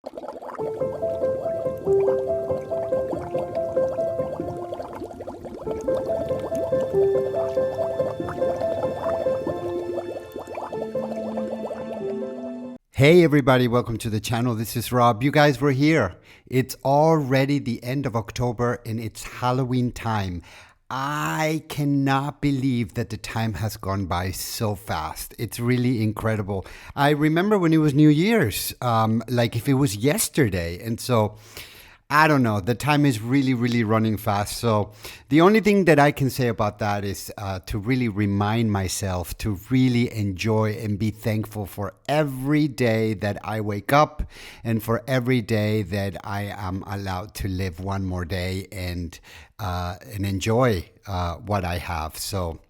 Hey everybody, welcome to the channel. This is Rob. You guys were here. It's already the end of October and it's Halloween time. I cannot believe that the time has gone by so fast. It's really incredible. I remember when it was New Year's, like if it was yesterday. And so I don't know. The time is really, really running fast. So the only thing that I can say about that is to really remind myself to really enjoy and be thankful for every day that I wake up and for every day that I am allowed to live one more day and enjoy what I have. So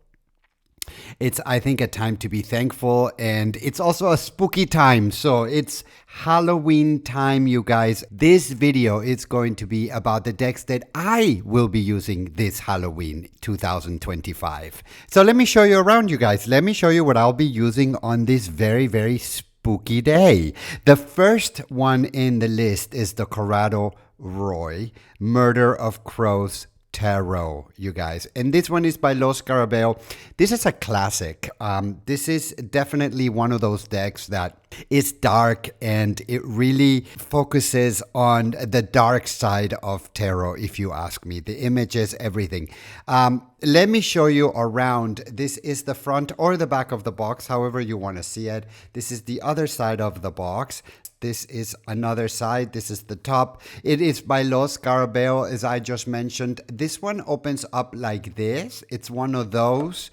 it's, I think, a time to be thankful, and it's also a spooky time. So it's Halloween time, you guys. This video is going to be about the decks that I will be using this Halloween 2025. So let me show you around, you guys. Let me show you what I'll be using on this very, very spooky day. The first one in the list is the Corrado Roy Murder of Crows Tarot, you guys, and this one is by Los Scarabeo. This is a classic. This is definitely one of those decks that is dark and it really focuses on the dark side of tarot, if you ask me. The images, everything. Let me show you around. This is the front or the back of the box, however you want to see it. This is the other side of the box. This is another side. This is the top. It is by Los Scarabeo, as I just mentioned. This one opens up like this. It's one of those.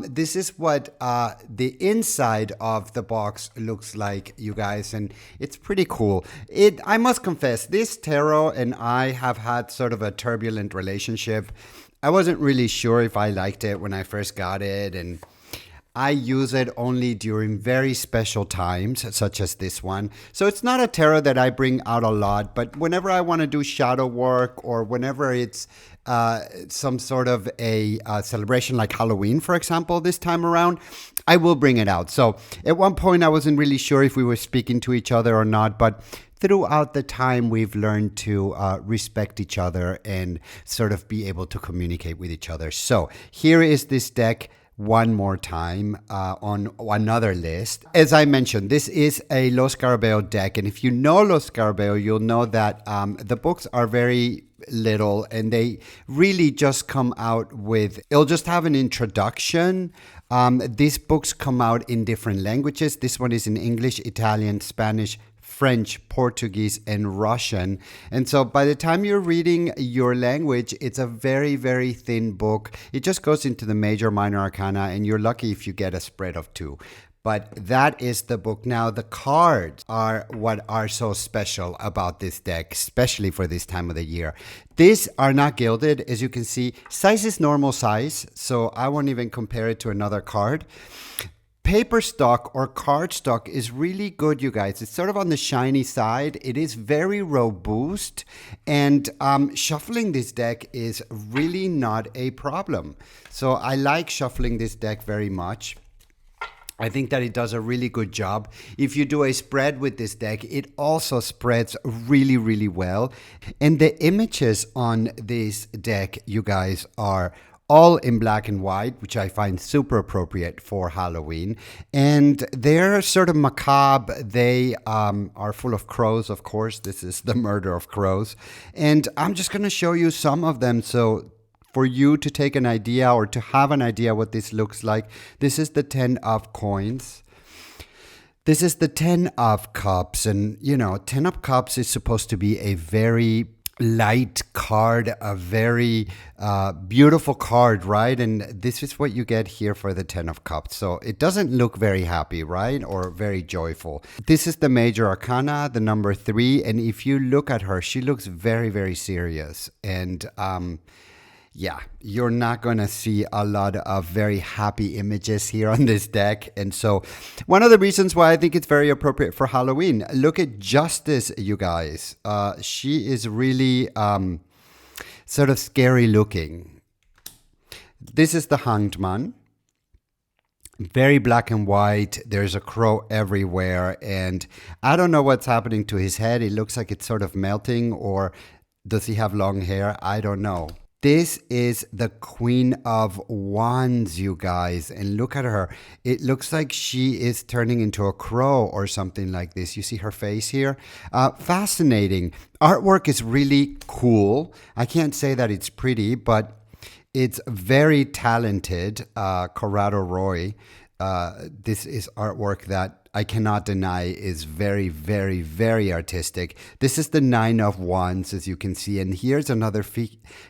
This is what the inside of the box looks like, you guys, and it's pretty cool. I must confess, this tarot and I have had sort of a turbulent relationship. I wasn't really sure if I liked it when I first got it, and I use it only during very special times, such as this one. So it's not a tarot that I bring out a lot, but whenever I want to do shadow work or whenever it's some sort of a celebration like Halloween, for example, this time around, I will bring it out. So at one point, I wasn't really sure if we were speaking to each other or not, but throughout the time, we've learned to respect each other and sort of be able to communicate with each other. So here is this deck one more time on another list. As I mentioned, this is a Los Scarabeo deck, and if you know Los Scarabeo, you'll know that the books are very little and they really just come out with, it'll just have an introduction. These books come out in different languages. This one is in English, Italian, Spanish, French, Portuguese, and Russian. And so by the time you're reading your language, it's a very, very thin book. It just goes into the major, minor arcana, and you're lucky if you get a spread of 2. But that is the book. Now, the cards are what are so special about this deck, especially for this time of the year. These are not gilded, as you can see. Size is normal size, so I won't even compare it to another card. Paper stock or card stock is really good, you guys. It's sort of on the shiny side. It is very robust, and shuffling this deck is really not a problem. So I like shuffling this deck very much. I think that it does a really good job. If you do a spread with this deck, it also spreads really, really well. And the images on this deck, you guys, are all in black and white, which I find super appropriate for Halloween. And they're sort of macabre. They are full of crows, of course. This is the Murder of Crows. And I'm just going to show you some of them. So for you to take an idea or to have an idea what this looks like, this is the 10 of coins. This is the 10 of cups. And, you know, 10 of cups is supposed to be a very light card, a very beautiful card, right? And this is what you get here for the 10 of cups. So it doesn't look very happy, right? Or very joyful. This is the major arcana, the number 3. And if you look at her, she looks very, very serious. And yeah, you're not going to see a lot of very happy images here on this deck. And so one of the reasons why I think it's very appropriate for Halloween, look at Justice, you guys. She is really sort of scary looking. This is the Hanged Man. Very black and white. There's a crow everywhere. And I don't know what's happening to his head. It looks like it's sort of melting, or does he have long hair? I don't know. This is the Queen of Wands, you guys. And look at her. It looks like she is turning into a crow or something like this. You see her face here? Fascinating. Artwork is really cool. I can't say that it's pretty, but it's very talented. Corrado Roy. This is artwork that I cannot deny is very, very, very artistic. This is the Nine of Wands, as you can see. And here's another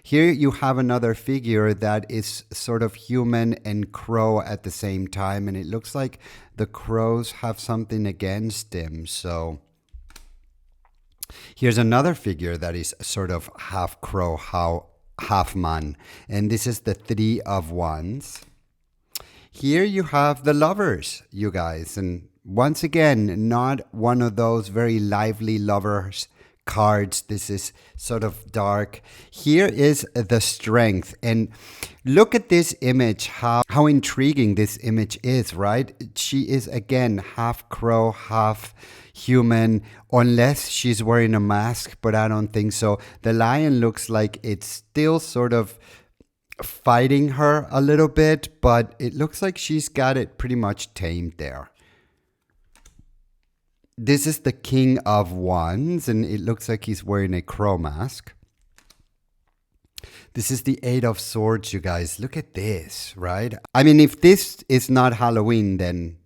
here you have another figure that is sort of human and crow at the same time. And it looks like the crows have something against him. So here's another figure that is sort of half crow, half man. And this is the Three of Wands. Here you have the Lovers, you guys. And once again, not one of those very lively lovers cards. This is sort of dark. Here is the Strength. And look at this image, how intriguing this image is, right? She is, again, half crow, half human, unless she's wearing a mask, but I don't think so. The lion looks like it's still sort of fighting her a little bit, but it looks like she's got it pretty much tamed there. This is the King of Wands, and it looks like he's wearing a crow mask. This is the Eight of Swords, you guys. Look at this, right? I mean, if this is not Halloween, then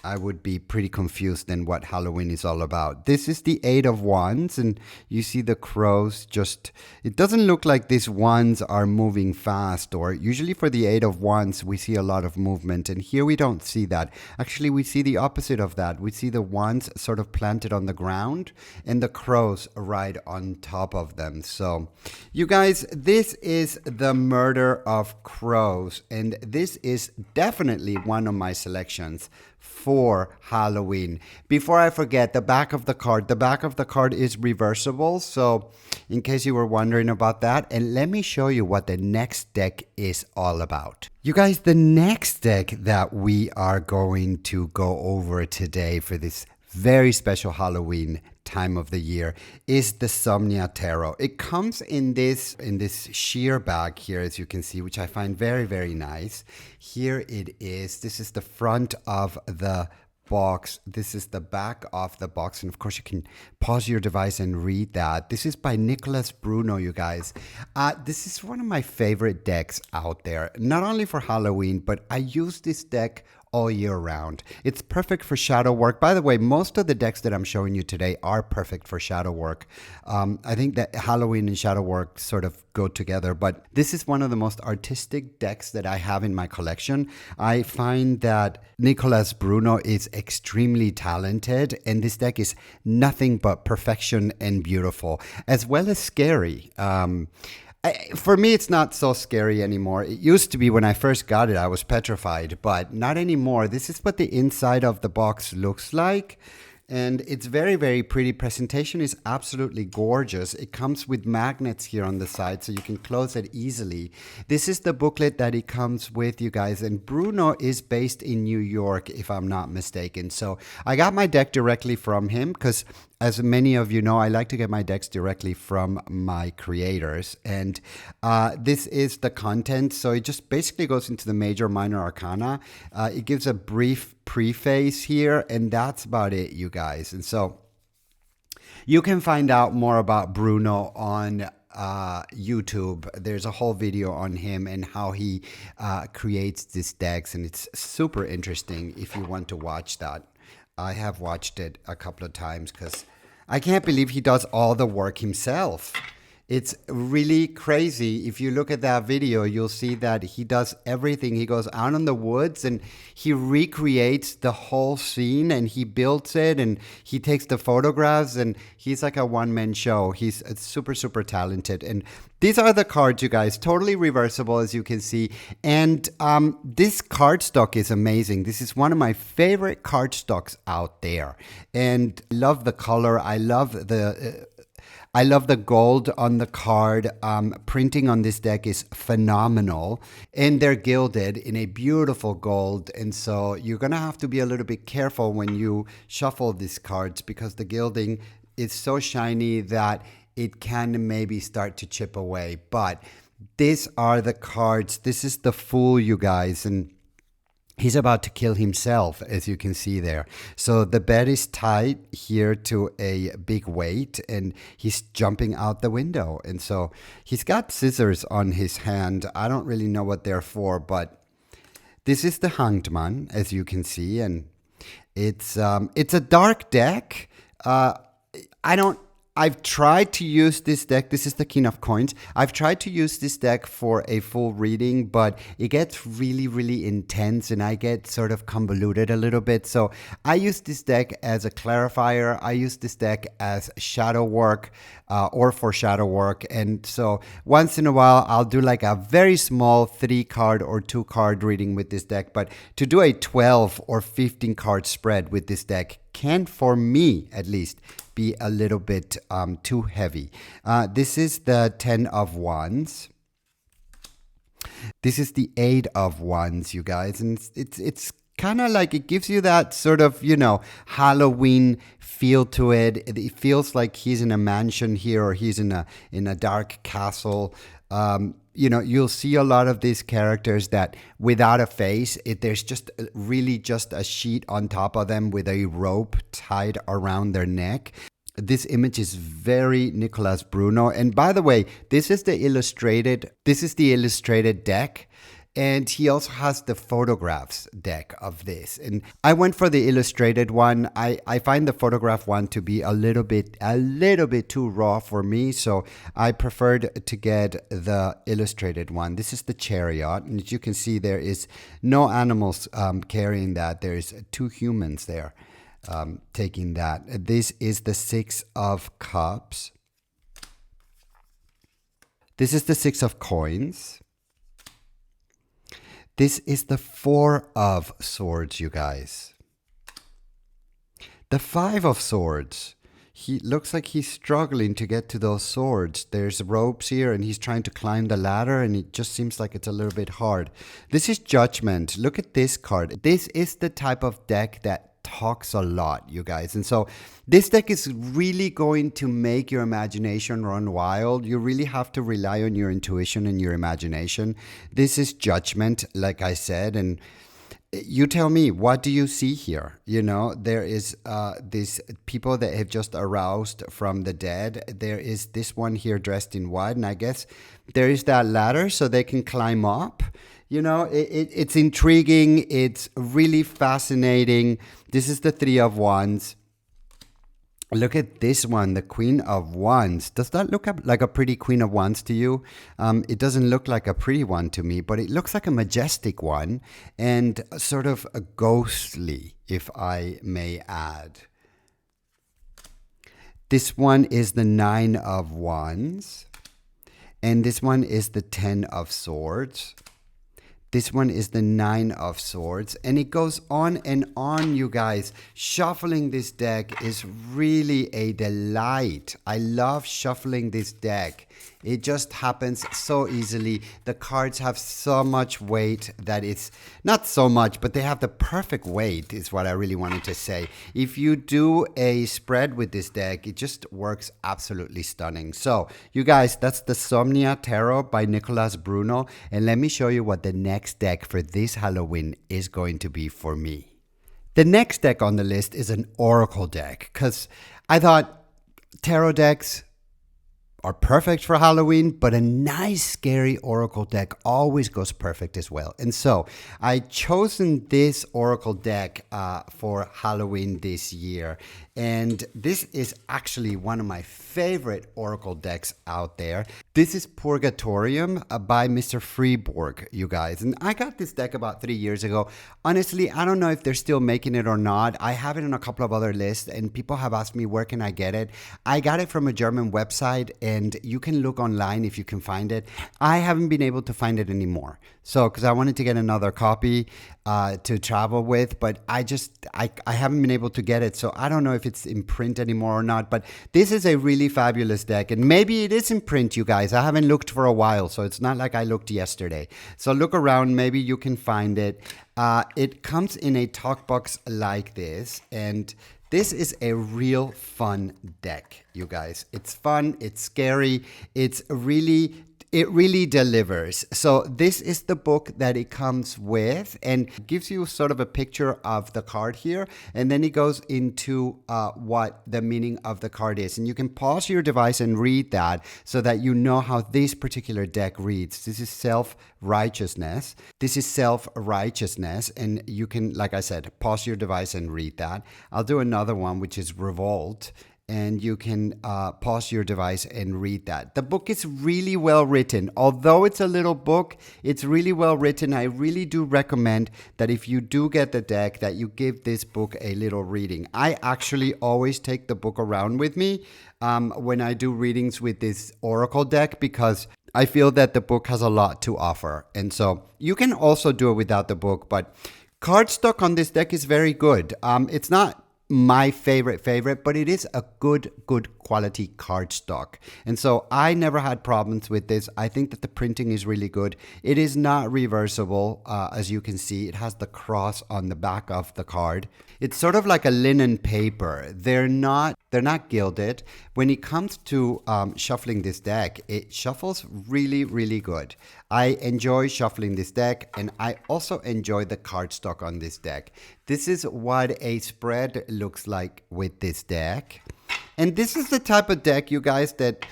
I would be pretty confused in what Halloween is all about. This is the Eight of Wands, and you see the crows just, it doesn't look like these wands are moving fast, or usually for the Eight of Wands, we see a lot of movement, and here we don't see that. Actually, we see the opposite of that. We see the wands sort of planted on the ground, and the crows right on top of them. So, you guys, this is the Murder of Crows, and this is definitely one of my selections for Halloween. Before I forget, the back of the card is reversible, so in case you were wondering about that. And let me show you what the next deck is all about. You guys, the next deck that we are going to go over today for this very special Halloween time of the year is the Somnia Tarot. It comes in this sheer bag here, as you can see, which I find very, very nice. Here it is. This is the front of the box. This is the back of the box. And of course, you can pause your device and read that. This is by Nicholas Bruno, you guys. This is one of my favorite decks out there, not only for Halloween, but I use this deck all year round. It's perfect for shadow work. By the way, most of the decks that I'm showing you today are perfect for shadow work. I think that Halloween and shadow work sort of go together, but this is one of the most artistic decks that I have in my collection. I find that Nicolas Bruno is extremely talented, and this deck is nothing but perfection and beautiful, as well as scary. For me, it's not so scary anymore. It used to be when I first got it, I was petrified, but not anymore. This is what the inside of the box looks like. And it's very, very pretty. Presentation is absolutely gorgeous. It comes with magnets here on the side, so you can close it easily. This is the booklet that it comes with, you guys. And Bruno is based in New York, if I'm not mistaken. So I got my deck directly from him because, as many of you know, I like to get my decks directly from my creators. And this is the content. So it just basically goes into the major, minor arcana. It gives a brief preface here, and that's about it, you guys. And so you can find out more about Bruno on YouTube. There's a whole video on him and how he creates these decks, and it's super interesting if you want to watch that. I have watched it a couple of times because I can't believe he does all the work himself. It's really crazy. If you look at that video, you'll see that he does everything. He goes out in the woods and he recreates the whole scene, and he builds it, and he takes the photographs, and he's like a one-man show. He's super, super talented. And these are the cards, you guys, totally reversible, as you can see. And this cardstock is amazing. This is one of my favorite cardstocks out there. And I love the color. I love the I love the gold on the card. Printing on this deck is phenomenal. And they're gilded in a beautiful gold. And so you're going to have to be a little bit careful when you shuffle these cards because the gilding is so shiny that it can maybe start to chip away. But these are the cards. This is the Fool, you guys. And he's about to kill himself, as you can see there. So the bed is tied here to a big weight, and he's jumping out the window. And so he's got scissors on his hand. I don't really know what they're for, but this is the Hanged Man, as you can see, and it's a dark deck. I've tried to use this deck. This is the King of Coins. I've tried to use this deck for a full reading, but it gets really, really intense and I get sort of convoluted a little bit. So I use this deck as a clarifier. I use this deck as shadow work or for shadow work. And so once in a while, I'll do like a very small 3-card or 2-card reading with this deck. But to do a 12 or 15 card spread with this deck can, for me at least, be a little bit too heavy. This is the 10 of Wands. This is the 8 of Wands, you guys. And it's kind of like it gives you that sort of, Halloween feel to it. It feels like he's in a mansion here or he's in a dark castle. You'll see a lot of these characters that without a face, there's just really just a sheet on top of them with a rope tied around their neck. This image is very Nicolas Bruno. And by the way, this is the illustrated deck. And he also has the photographs deck of this. And I went for the illustrated one. I find the photograph one to be a little bit too raw for me. So I preferred to get the illustrated one. This is the Chariot. And as you can see, there is no animals carrying that. There's 2 humans there taking that. This is the 6 of Cups. This is the 6 of Coins. This is the 4 of Swords, you guys. The 5 of Swords. He looks like he's struggling to get to those swords. There's ropes here and he's trying to climb the ladder and it just seems like it's a little bit hard. This is Judgment. Look at this card. This is the type of deck that talks a lot, you guys. And so this deck is really going to make your imagination run wild. You really have to rely on your intuition and your imagination. This is Judgment, like I said, and you tell me, what do you see here? There is these people that have just aroused from the dead. There is this one here dressed in white, and I guess there is that ladder so they can climb up. It's intriguing. It's really fascinating. This is the 3 of Wands. Look at this one, the Queen of Wands. Does that look like a pretty Queen of Wands to you? It doesn't look like a pretty one to me, but it looks like a majestic one and sort of a ghostly, if I may add. This one is the 9 of Wands. And this one is the 10 of Swords. This one is the 9 of Swords, and it goes on and on, you guys. Shuffling this deck is really a delight. I love shuffling this deck. It just happens so easily. The cards have so much weight that it's not so much, but they have the perfect weight is what I really wanted to say. If you do a spread with this deck, it just works absolutely stunning. So you guys, that's the Somnia Tarot by Nicolas Bruno. And let me show you what the next deck for this Halloween is going to be for me. The next deck on the list is an Oracle deck because I thought tarot decks are perfect for Halloween, but a nice scary Oracle deck always goes perfect as well. And so I chosen this Oracle deck for Halloween this year. And this is actually one of my favorite Oracle decks out there. This is Purgatorium by Mr. Freeborg, you guys. And I got this deck about 3 years ago. Honestly, I don't know if they're still making it or not. I have it on a couple of other lists and people have asked me where can I get it. I got it from a German website and you can look online if you can find it. I haven't been able to find it anymore. So, because I wanted to get another copy to travel with, but I haven't been able to get it. So I don't know if it's in print anymore or not, but this is a really fabulous deck. And maybe it is in print, you guys. I haven't looked for a while, so it's not like I looked yesterday. So look around, maybe you can find it. It comes in a talk box like this, and this is a real fun deck, you guys. It's fun, it's scary, it really delivers. So this is the book that it comes with, and gives you sort of a picture of the card here, and then it goes into what the meaning of the card is. And you can pause your device and read that so that you know how this particular deck reads. This is self-righteousness. This is self-righteousness, and you can, like I said, pause your device and read that. I'll do another one, which is revolt, and you can pause your device and read that. The book is really well written. Although it's a little book, it's really well written. I really do recommend that if you do get the deck, that you give this book a little reading. I actually always take the book around with me when I do readings with this Oracle deck, because I feel that the book has a lot to offer. And so you can also do it without the book, but cardstock on this deck is very good. It's not my favorite, but it is a good quality cardstock. And so I never had problems with this. I think that the printing is really good. It is not reversible, as you can see. It has the cross on the back of the card. It's sort of like a linen paper. They're not gilded. When it comes to shuffling this deck, it shuffles really good. I enjoy shuffling this deck, and I also enjoy the cardstock on this deck. This is what a spread looks like with this deck. And this is the type of deck, you guys, that,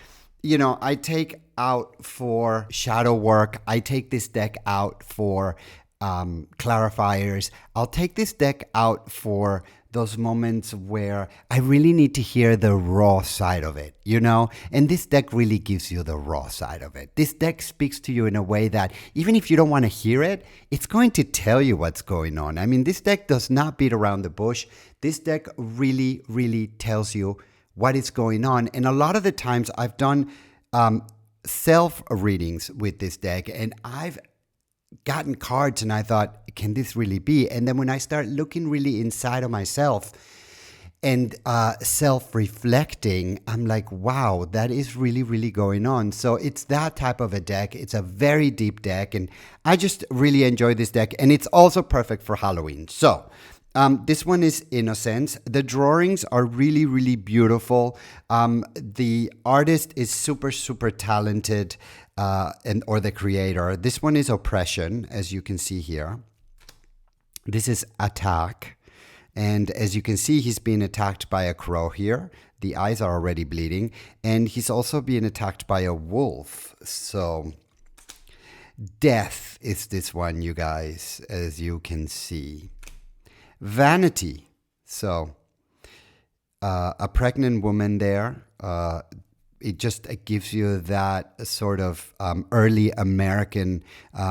you know, I take out for shadow work. I take this deck out for clarifiers. I'll take this deck out for those moments where I really need to hear the raw side of it, you know? And this deck really gives you the raw side of it. This deck speaks to you in a way that even if you don't want to hear it, it's going to tell you what's going on. I mean, this deck does not beat around the bush. This deck really tells you what is going on. And a lot of the times I've done self readings with this deck, and I've gotten cards and I thought, can this really be? And then when I start looking really inside of myself and self-reflecting, I'm like, wow, that is really going on. So it's that type of a deck. It's a very deep deck, and I just really enjoy this deck, and it's also perfect for Halloween. So this one is Innocence. The drawings are really beautiful. The artist is super talented, or the creator. This one is Oppression, as you can see here. This is Attack. And as you can see, he's being attacked by a crow here. The eyes are already bleeding. And he's also being attacked by a wolf. So Death is this one, you guys, as you can see. Vanity. So a pregnant woman there. It just gives you that sort of early American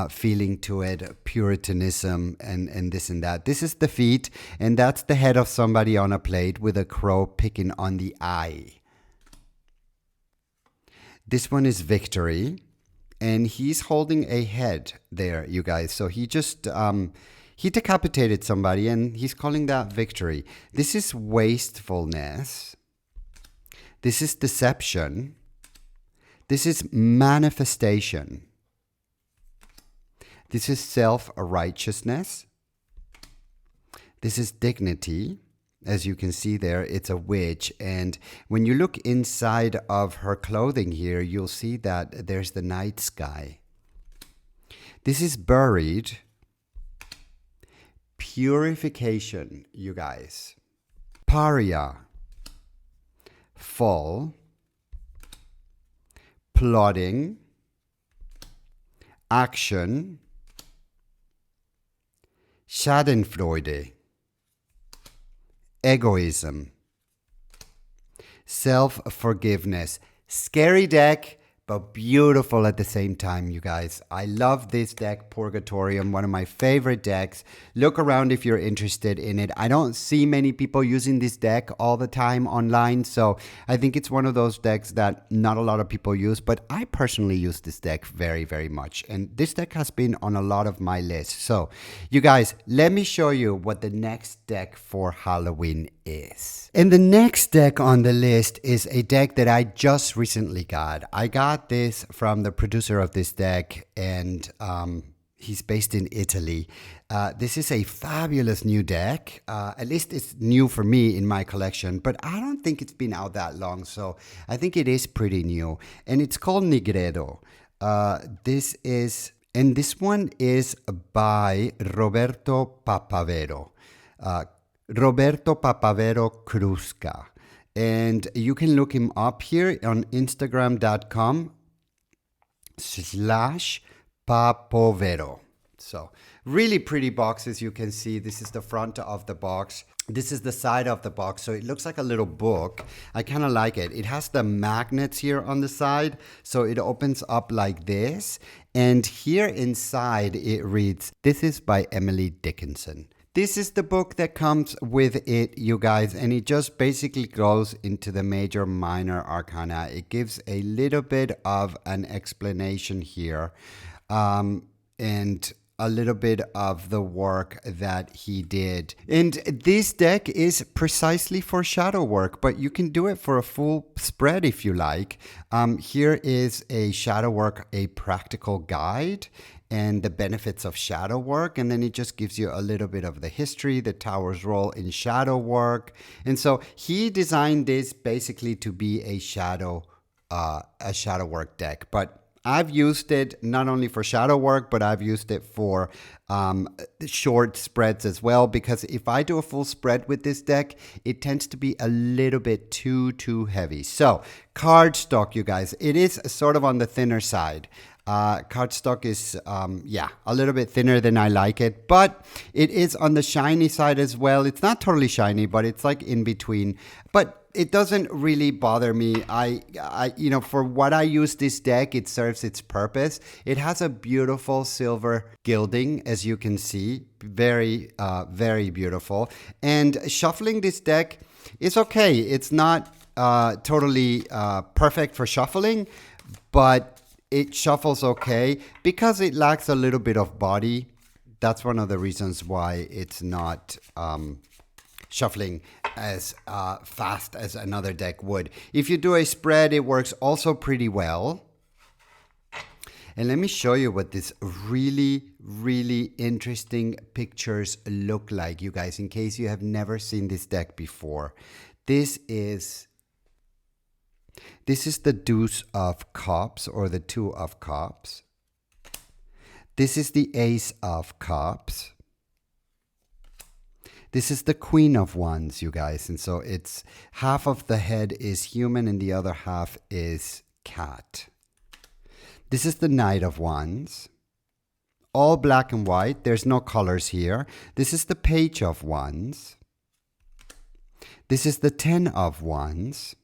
feeling to it, Puritanism and this and that. This is the feet, and that's the head of somebody on a plate with a crow picking on the eye. This one is Victory, and he's holding a head there, you guys. So he just, he decapitated somebody, and he's calling that Victory. This is Wastefulness. This is Deception. This is Manifestation. This is Self-righteousness. This is Dignity. As you can see there, it's a witch. And when you look inside of her clothing here, you'll see that there's the night sky. This is Buried. Purification, you guys. Pariah. Fall, plotting, action, Schadenfreude, egoism, self-forgiveness. Scary deck, but beautiful at the same time, you guys. I love this deck, Purgatorium, one of my favorite decks. Look around if you're interested in it. I don't see many people using this deck all the time online, so I think it's one of those decks that not a lot of people use, but I personally use this deck very much. And this deck has been on a lot of my lists. So, you guys, let me show you what the next deck for Halloween is. And the next deck on the list is a deck that I just recently got. I got this from the producer of this deck, and he's based in Italy. This is a fabulous new deck. At least it's new for me in my collection, but I don't think it's been out that long, so I think it is pretty new. And it's called Nigredo. This one is by Roberto Papavero. Roberto Papavero Crusca. And you can look him up here on Instagram.com/Papovero. So really pretty boxes. You can see this is the front of the box. This is the side of the box. So it looks like a little book. I kind of like it. It has the magnets here on the side. So it opens up like this. And here inside it reads, "This is by Emily Dickinson." This is the book that comes with it, you guys, and it just basically goes into the major minor arcana. It gives a little bit of an explanation here, and a little bit of the work that he did. And this deck is precisely for shadow work, but you can do it for a full spread if you like. Here is a shadow work, a practical guide, and the benefits of shadow work, and then it just gives you a little bit of the history, the tower's role in shadow work. And so he designed this basically to be a shadow work deck. But I've used it not only for shadow work, but I've used it for short spreads as well, because if I do a full spread with this deck, it tends to be a little bit too heavy. So cardstock, you guys, it is sort of on the thinner side. Cardstock is, a little bit thinner than I like it, but it is on the shiny side as well. It's not totally shiny, but it's like in between. But it doesn't really bother me. For what I use this deck, it serves its purpose. It has a beautiful silver gilding, as you can see. Very, very beautiful. And shuffling this deck is okay. It's not totally perfect for shuffling, but it shuffles okay because it lacks a little bit of body. That's one of the reasons why it's not shuffling as fast as another deck would. If you do a spread, it works also pretty well. And let me show you what this really, really interesting pictures look like, you guys, in case you have never seen this deck before. This is the Deuce of Cups, or the Two of Cups. This is the Ace of Cups. This is the Queen of Wands, you guys. And so it's half of the head is human and the other half is cat. This is the Knight of Wands. All black and white. There's no colors here. This is the Page of Wands. This is the Ten of Wands.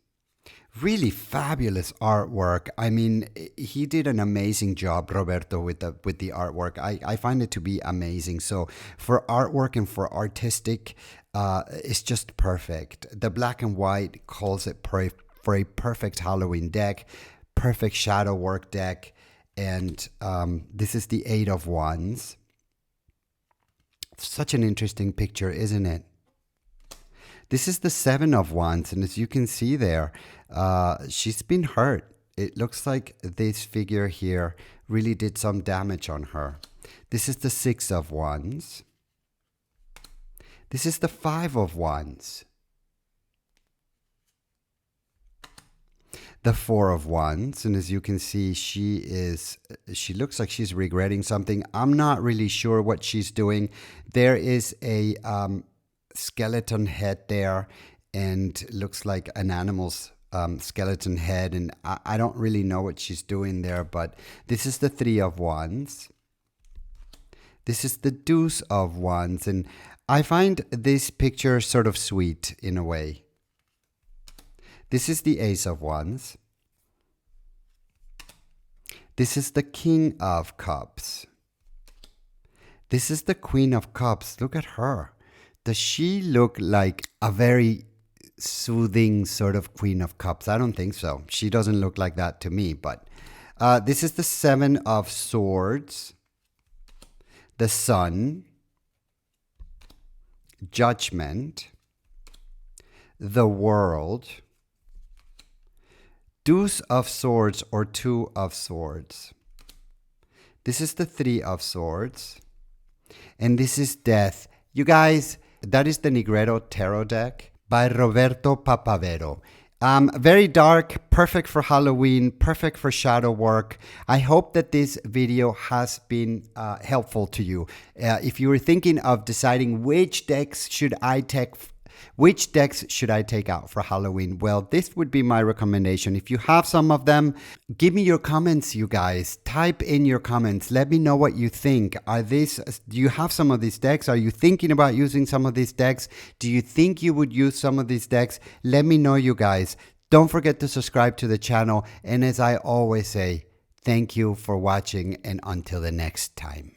Really fabulous artwork. I mean, he did an amazing job, Roberto, with the artwork. I find it to be amazing. So for artwork and for artistic, it's just perfect. The black and white calls it for a perfect Halloween deck, perfect shadow work deck. And this is the Eight of Wands. Such an interesting picture, isn't it? This is the Seven of Wands, and as you can see there, she's been hurt. It looks like this figure here really did some damage on her. This is the Six of Wands. This is the Five of Wands. The Four of Wands, and as you can see, she looks like she's regretting something. I'm not really sure what she's doing. There is a skeleton head there, and looks like an animal's skeleton head, and I don't really know what she's doing there. But this is the Three of Wands. This is the Deuce of Wands, and I find this picture sort of sweet in a way. This is the Ace of Wands. This is the King of Cups. This is the Queen of Cups. Look at her. Does she look like a very soothing sort of Queen of Cups? I don't think so. She doesn't look like that to me. But this is the Seven of Swords, the Sun, Judgment, the world, deuce of swords or two of swords. This is the three of swords. And this is death. You guys, that is the Nigredo tarot deck by Roberto Papavero. Very dark, perfect for Halloween, perfect for shadow work. I hope that this video has been helpful to you. If you were thinking of deciding which decks should I take out for Halloween, well, this would be my recommendation. If you have some of them, give me your comments, you guys. Type in your comments. Let me know what you think. Do you have some of these decks? Are you thinking about using some of these decks? Do you think you would use some of these decks? Let me know, you guys. Don't forget to subscribe to the channel. And as I always say, thank you for watching, and until the next time.